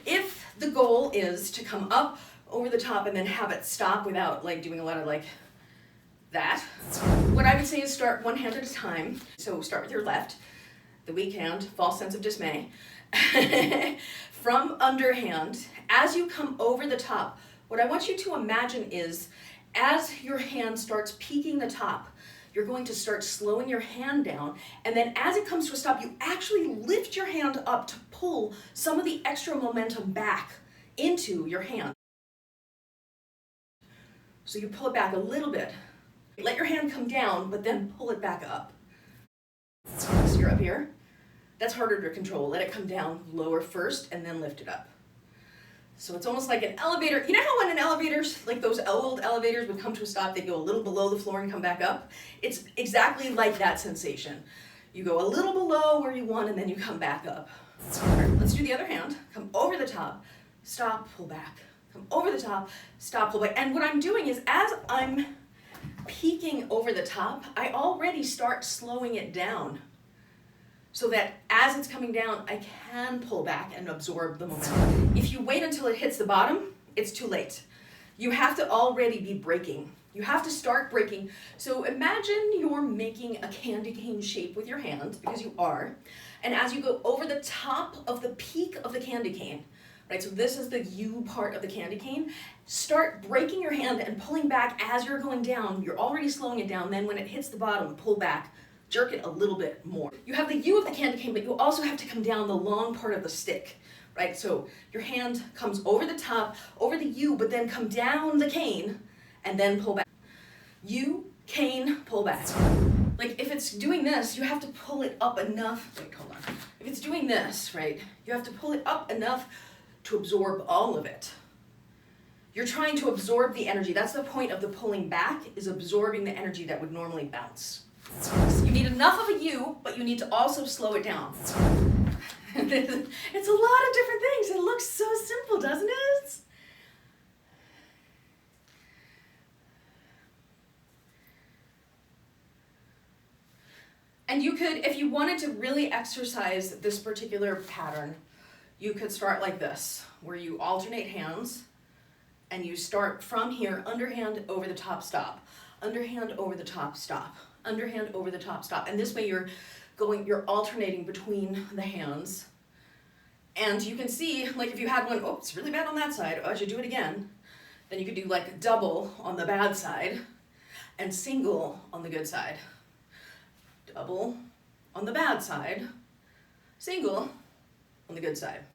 If the goal is to come up over the top and then have it stop without like doing a lot of like that, what I would say is start one hand at a time. So start with your left, the weak hand, false sense of dismay. From underhand, as you come over the top, what I want you to imagine is as your hand starts peaking the top, you're going to start slowing your hand down, and then as it comes to a stop, you actually lift your hand up to pull some of the extra momentum back into your hand. So you pull it back a little bit. Let your hand come down, but then pull it back up. So you're up here. That's harder to control. Let it come down lower first and then lift it up. So it's almost like an elevator. You know how when an elevator's, like those old elevators would come to a stop, they'd go a little below the floor and come back up? It's exactly like that sensation. You go a little below where you want and then you come back up. All right, let's do the other hand. Come over the top, stop, pull back. Come over the top, stop, pull back. And what I'm doing is as I'm peeking over the top, I already start slowing it down, so that as it's coming down, I can pull back and absorb the momentum. If you wait until it hits the bottom, it's too late. You have to already be braking. You have to start braking. So imagine you're making a candy cane shape with your hand, because you are, and as you go over the top of the peak of the candy cane, right, so this is the U part of the candy cane, start braking your hand and pulling back as you're going down. You're already slowing it down. Then when it hits the bottom, pull back. Jerk it a little bit more. You have the U of the candy cane, but you also have to come down the long part of the stick, right? So your hand comes over the top, over the U, but then come down the cane and then pull back. U, cane, pull back. Like if it's doing this, you have to pull it up enough. Wait, hold on. If it's doing this, right, you have to pull it up enough to absorb all of it. You're trying to absorb the energy. That's the point of the pulling back, is absorbing the energy that would normally bounce. You need enough of a U, but you need to also slow it down. It's a lot of different things. It looks so simple, doesn't it? And you could, if you wanted to really exercise this particular pattern, you could start like this, where you alternate hands, and you start from here, underhand over the top, stop. Underhand over the top, stop. Underhand over the top, stop. And this way you're alternating between the hands. And you can see, like if you had one, oh, it's really bad on that side, oh, I should do it again. Then you could do like double on the bad side and single on the good side. Double on the bad side, single on the good side.